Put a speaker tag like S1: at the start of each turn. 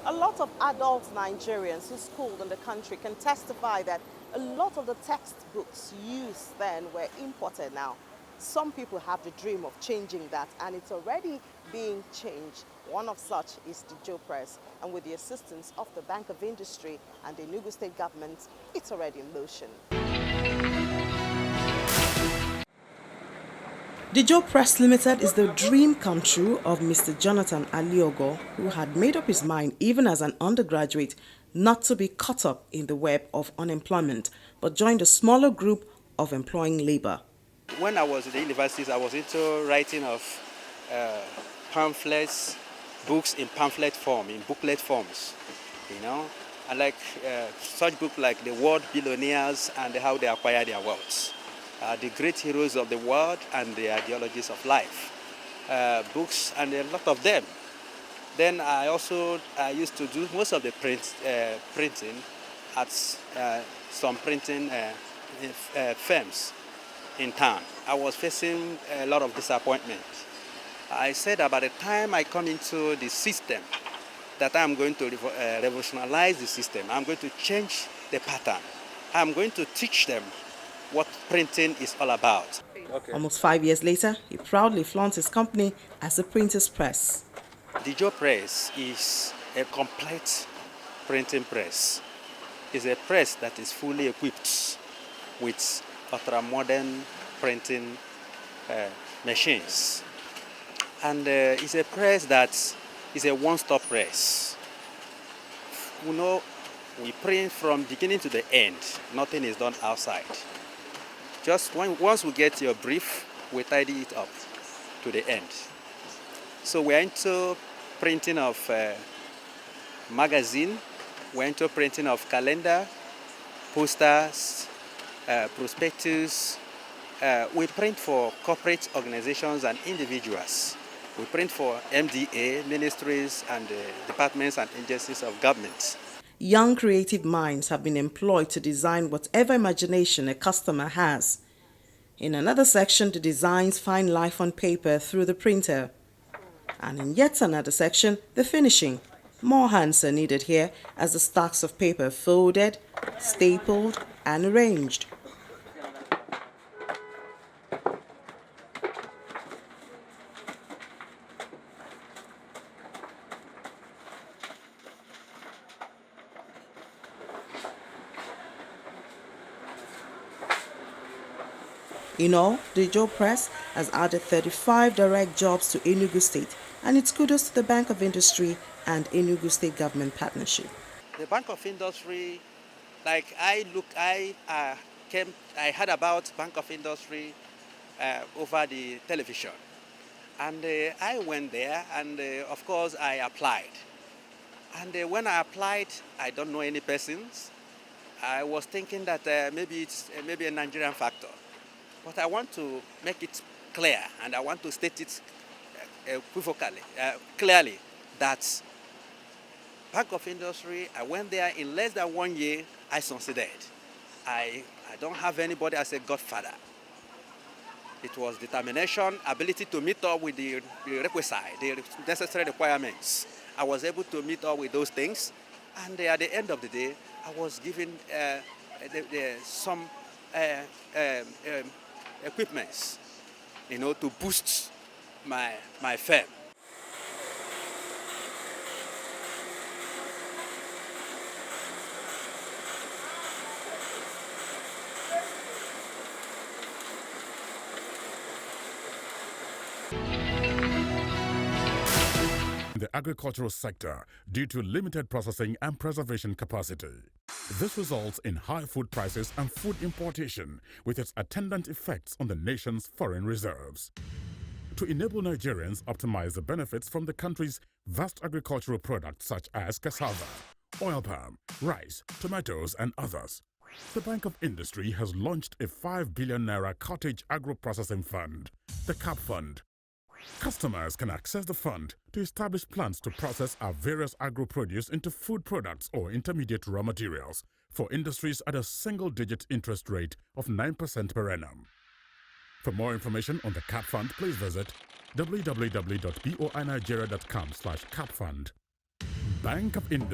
S1: A lot of adult Nigerians who schooled in the country can testify that a lot of the textbooks used then were imported now. Some people have the dream of changing that, and it's already being changed. One of such is the Joe Press, and with the assistance of the Bank of Industry and the Enugu State government, it's already in motion. The Joe Press Limited is the dream come true of Mr. Jonathan Aliogo, who had made up his mind even as an undergraduate not to be caught up in the web of unemployment, but joined a smaller group of employing labor.
S2: When I was at the universities, I was into writing of pamphlets, books in pamphlet form, in booklet forms, you know. I like such books like The World Billionaires and How They Acquire Their Wealth. The great heroes of the world and the ideologies of life. Books and a lot of them. Then I used to do most of the printing at some printing firms in town. I was facing a lot of disappointment. I said that by the time I come into the system, that I'm going to revolutionize the system. I'm going to change the pattern. I'm going to teach them what printing is all about.
S1: Okay. Almost 5 years later, he proudly flaunts his company as the Printers Press.
S2: The Joe Press is a complete printing press. It's a press that is fully equipped with ultra-modern printing machines. And it's a press that is a one-stop press. You know, we print from beginning to the end. Nothing is done outside. Just once we get your brief, we tidy it up to the end. So we're into printing of magazine, we're into printing of calendar, posters, prospectus. We print for corporate organizations and individuals. We print for MDA, ministries and departments and agencies of government.
S1: Young creative minds have been employed to design whatever imagination a customer has. In another section, the designs find life on paper through the printer. And in yet another section, the finishing. More hands are needed here as the stacks of paper folded, stapled, and arranged. In all, the Joe Press has added 35 direct jobs to Enugu State, and it's kudos to the Bank of Industry and Enugu State government partnership.
S2: The Bank of Industry, like I heard about Bank of Industry over the television. And I went there and of course I applied. And when I applied, I don't know any persons. I was thinking that maybe it's maybe a Nigerian factor. But I want to make it clear, and I want to state it clearly, that Bank of Industry, I went there in less than 1 year, I succeeded. I don't have anybody as a godfather. It was determination, ability to meet up with the requisite, the necessary requirements. I was able to meet up with those things, and at the end of the day, I was given some equipments, you know, to boost my firm.
S3: The agricultural sector due to limited processing and preservation capacity. This results in high food prices and food importation, with its attendant effects on the nation's foreign reserves. To enable Nigerians optimize the benefits from the country's vast agricultural products such as cassava, oil palm, rice, tomatoes, and others, the Bank of Industry has launched a 5 billion naira cottage agro-processing fund, the CAP Fund. Customers can access the fund to establish plans to process our various agro-produce into food products or intermediate raw materials for industries at a single-digit interest rate of 9% per annum. For more information on the CAP Fund, please visit www.boinigeria.com/capfund. Bank of India.